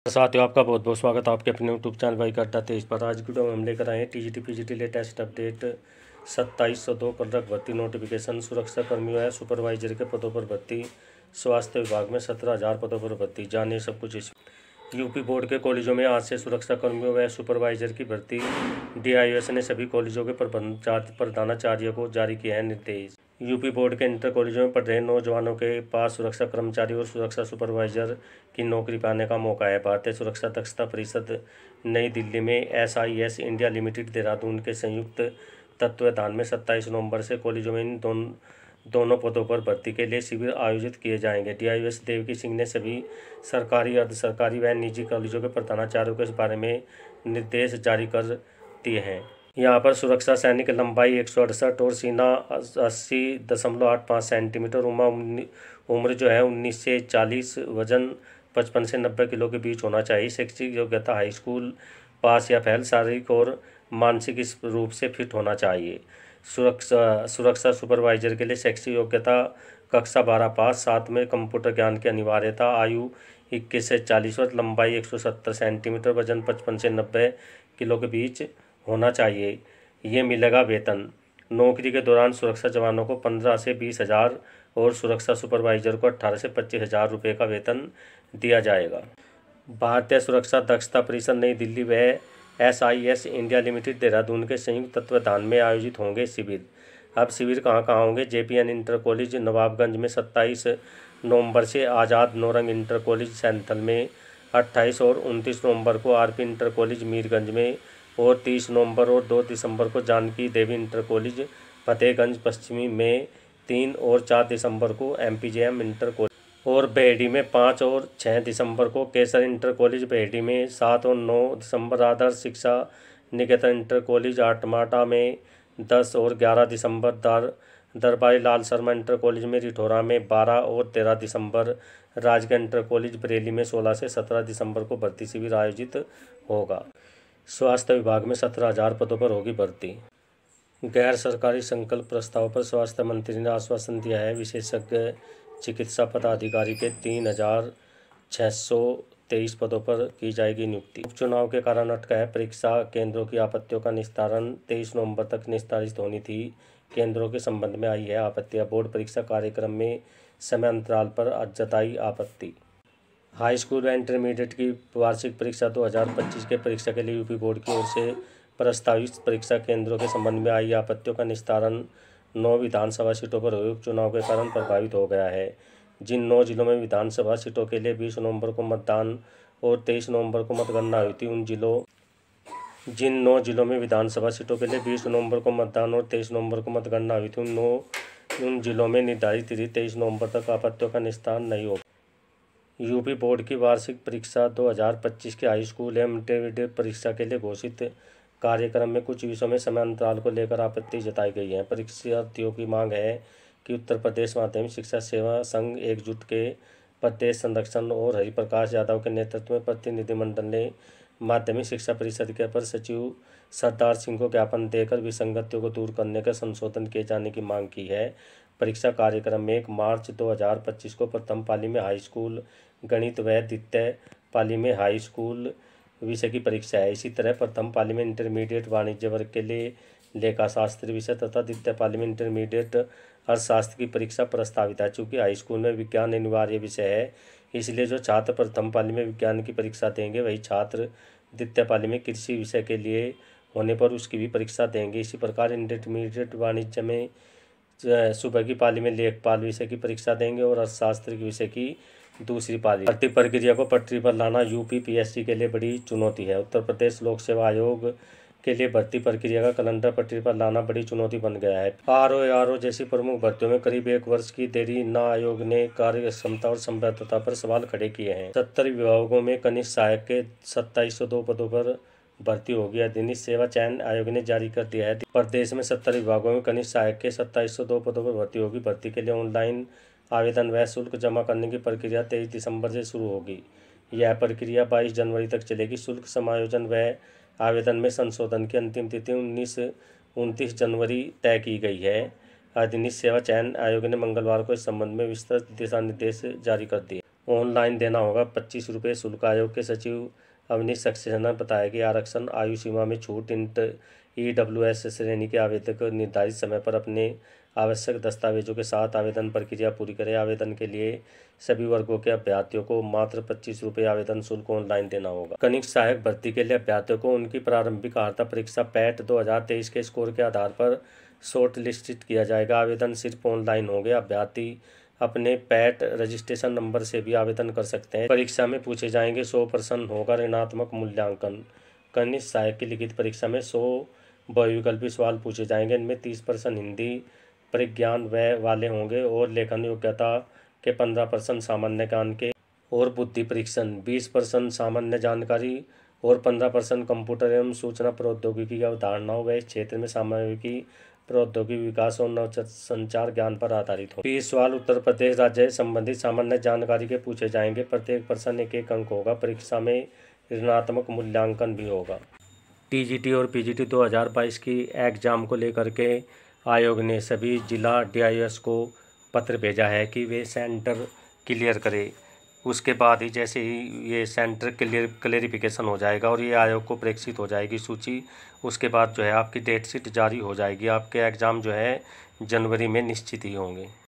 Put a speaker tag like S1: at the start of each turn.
S1: साथियों, आपका बहुत बहुत स्वागत है आपके अपने यूट्यूब चैनल बाइक अड्डा 23 पर। आज की वीडियो में हम लेकर आए हैं टीजीटी पीजीटी लेटेस्ट अपडेट 2702 पदक भर्ती नोटिफिकेशन। सुरक्षा कर्मियों या सुपरवाइजर के पदों पर भर्ती। स्वास्थ्य विभाग में 17,000 पदों पर भर्ती। जानिए सब कुछ इस यूपी बोर्ड के कॉलेजों में आज से सुरक्षा कर्मियों व सुपरवाइजर की भर्ती। DIOS ने सभी कॉलेजों के प्रधानाचार्य को जारी किया है निर्देश। यूपी बोर्ड के इंटर कॉलेजों में पढ़ रहे नौजवानों के पास सुरक्षा कर्मचारी और सुरक्षा सुपरवाइजर की नौकरी पाने का मौका है। भारतीय सुरक्षा दक्षता परिषद नई दिल्ली में SIS इंडिया लिमिटेड देहरादून के संयुक्त तत्वावधान में 27 नवंबर से कॉलेजों में इन दोनों पदों पर भर्ती के लिए शिविर आयोजित किए जाएंगे। DIOS देवकी सिंह ने सभी सरकारी, अर्ध सरकारी व निजी कॉलेजों के प्रधानाचार्यों को इस बारे में निर्देश जारी कर दिए हैं। यहाँ पर सुरक्षा सैनिक लंबाई 168 और सीना 80.85 सेंटीमीटर, उम्र जो है 19 से 40, वजन 55 से 90 किलो के बीच होना चाहिए। शैक्षिक योग्यता हाई स्कूल पास या फेल, शारीरिक और मानसिक रूप से फिट होना चाहिए। सुरक्षा सुपरवाइजर के लिए शैक्षिक योग्यता कक्षा 12 पास, साथ में कंप्यूटर ज्ञान की अनिवार्यता। आयु 21 से 40 वर्ष, लंबाई 170 सेंटीमीटर, वजन 55 से 90 किलो के बीच होना चाहिए। ये मिलेगा वेतन। नौकरी के दौरान सुरक्षा जवानों को 15 से 20,000 और सुरक्षा सुपरवाइजर को 18 से 25,000 रुपये का वेतन दिया जाएगा। भारतीय सुरक्षा दक्षता परिषद नई दिल्ली व SIS इंडिया लिमिटेड देहरादून के संयुक्त तत्वावधान में आयोजित होंगे शिविर। अब शिविर कहाँ कहाँ होंगे? JPN इंटर कॉलेज नवाबगंज में 27 नवंबर से, आज़ाद नौरंग इंटर कॉलेज सैंथल में 28 और 29 नवंबर को, RP इंटर कॉलेज मीरगंज में, और 30 नवंबर और 2 दिसंबर को जानकी देवी इंटर कॉलेज फतेहगंज पश्चिमी में, 3 और 4 दिसंबर को MPJM इंटर कॉलेज, और बेहड़ी में 5 और 6 दिसंबर को केसर इंटर कॉलेज बेहड़ी में, 7 और 9 दिसंबर आदर्श शिक्षा निकेतन इंटर कॉलेज आटमाटा में, 10 और 11 दिसंबर दरबारी लाल शर्मा इंटर कॉलेज में रिठौरा में, 12 और 13 दिसंबर राजगढ़ इंटर कॉलेज बरेली में, 16 से 17 दिसंबर को भर्ती शिविर आयोजित होगा। स्वास्थ्य विभाग में 17,000 पदों पर होगी भर्ती। गैर सरकारी संकल्प प्रस्ताव पर स्वास्थ्य मंत्री ने आश्वासन दिया है। विशेषज्ञ चिकित्सा पदाधिकारी के 3,623 पदों पर की जाएगी नियुक्ति। उपचुनाव के कारण अटका है परीक्षा केंद्रों की आपत्तियों का निस्तारण। 23 नवंबर तक निस्तारित होनी थी। केंद्रों के संबंध में आई है आपत्तियां। बोर्ड परीक्षा कार्यक्रम में समय अंतराल पर जताई आपत्ति। हाई स्कूल व इंटरमीडिएट की वार्षिक परीक्षा 2025 के परीक्षा के लिए यूपी बोर्ड की ओर से प्रस्तावित परीक्षा केंद्रों के संबंध में आई आपत्तियों का निस्तारण 9 विधानसभा सीटों पर हुए उपचुनाव के कारण प्रभावित हो गया है। जिन 9 जिलों में विधानसभा सीटों के लिए 20 नवंबर को मतदान और 23 नवंबर को मतगणना हुई थी, जिन 9 जिलों में विधानसभा सीटों के लिए 20 नवंबर को मतदान और 23 नवंबर को मतगणना हुई थी, उन जिलों में निर्धारित तिथि 23 नवंबर तक आपत्तियों का निस्तारण नहीं होगा। यूपी बोर्ड की वार्षिक परीक्षा 2025 के हाई स्कूल एवं इंटरमीडिएट परीक्षा के लिए घोषित कार्यक्रम में कुछ विषयों में समय अंतराल को लेकर आपत्ति जताई गई है। परीक्षार्थियों की मांग है कि उत्तर प्रदेश माध्यमिक शिक्षा सेवा संघ एकजुट के प्रदेश संरक्षण और हरिप्रकाश यादव के नेतृत्व में प्रतिनिधिमंडल ने माध्यमिक शिक्षा परिषद के अपर सचिव सरदार सिंह को ज्ञापन देकर विसंगतियों को दूर करने का संशोधन किए जाने की मांग की है। परीक्षा कार्यक्रम में 1 मार्च 2025 को प्रथम पाली में हाई स्कूल गणित व द्वितीय पाली में हाई स्कूल विषय की परीक्षा है। इसी तरह प्रथम पाली में इंटरमीडिएट वाणिज्य वर्ग के लिए लेखाशास्त्र विषय तथा द्वितीय पाली में इंटरमीडिएट अर्थशास्त्र की परीक्षा प्रस्तावित है। चूँकि हाई स्कूल में विज्ञान अनिवार्य विषय है, इसलिए जो छात्र प्रथम पाली में विज्ञान की परीक्षा देंगे वही छात्र द्वितीय पाली में कृषि विषय के लिए होने पर उसकी भी परीक्षा देंगे। इसी प्रकार इंटरमीडिएट वाणिज्य में सुबह की पाली में लेखपाल विषय की परीक्षा देंगे और अर्थशास्त्र के विषय की दूसरी पाली। भर्ती प्रक्रिया को पटरी पर लाना यूपी PSC के लिए बड़ी चुनौती है। उत्तर प्रदेश लोक सेवा आयोग के लिए भर्ती प्रक्रिया का कैलेंडर पटरी पर लाना बड़ी चुनौती बन गया है। RO जैसी प्रमुख भर्तियों में करीब 1 वर्ष की देरी न आयोग ने कार्य क्षमता और संबद्धता पर सवाल खड़े किए हैं। 70 विभागों में कनिष्ठ सहायक के 2702 पदों पर भर्ती होगी। अधिनियम सेवा चयन आयोग ने जारी कर दिया है। प्रदेश में 70 विभागों में कनिष्ठ सहायक के 2702 पदों पर भर्ती होगी। भर्ती के लिए ऑनलाइन आवेदन व शुल्क जमा करने की प्रक्रिया 23 दिसंबर से शुरू होगी। यह प्रक्रिया 22 जनवरी तक चलेगी। शुल्क समायोजन व आवेदन में संशोधन की अंतिम तिथि 29 जनवरी तय की गई है। अधिनियम सेवा चयन आयोग ने मंगलवार को इस संबंध में विस्तृत दिशा निर्देश जारी कर दिए। ऑनलाइन देना होगा 25 रुपये शुल्क। आयोग के सचिव अवनीश सक्सेना ने बताया कि आरक्षण, आयु सीमा में छूट, EWS श्रेणी के आवेदक निर्धारित समय पर अपने आवश्यक दस्तावेजों के साथ आवेदन प्रक्रिया पूरी करें। आवेदन के लिए सभी वर्गों के अभ्यर्थियों को मात्र 25 रुपये आवेदन शुल्क ऑनलाइन देना होगा। कनिष्ठ सहायक भर्ती के लिए अभ्यर्थियों को उनकी प्रारंभिक अर्हता परीक्षा पैट 2023 के स्कोर के आधार पर शॉर्ट लिस्टेड किया जाएगा। आवेदन सिर्फ ऑनलाइन होंगे। अभ्यर्थी अपने पैट रजिस्ट्रेशन नंबर से भी आवेदन कर सकते हैं। परीक्षा में पूछे जाएंगे 100% होगा ऋणात्मक मूल्यांकन। कनिष्ठ सहायक की लिखित परीक्षा में 100 बहुविकल्पी सवाल पूछे जाएंगे। इनमें 30% हिंदी परिज्ञान वाले होंगे और लेखन योग्यता के 15% सामान्य ज्ञान के और बुद्धि परीक्षण, 20% सामान्य जानकारी और 15% कंप्यूटर एवं सूचना प्रौद्योगिकी की अवधारणाओं व इस क्षेत्र में सामयिकी प्रौद्योगिकी विकास और नवसंचार ज्ञान पर आधारित हो। 20 सवाल उत्तर प्रदेश राज्य से संबंधित सामान्य जानकारी के पूछे जाएंगे। प्रत्येक प्रश्न 1-1 अंक होगा। परीक्षा में ऋणात्मक मूल्यांकन भी होगा। TGT और PGT 2022 की एग्जाम को लेकर के आयोग ने सभी जिला DIOs को पत्र भेजा है कि वे सेंटर क्लियर करें। उसके बाद ही जैसे ही ये सेंटर क्लेरिफिकेशन हो जाएगा और ये आयोग को प्रेषित हो जाएगी सूची, उसके बाद जो है आपकी डेट शीट जारी हो जाएगी। आपके एग्ज़ाम जो है जनवरी में निश्चित ही होंगे।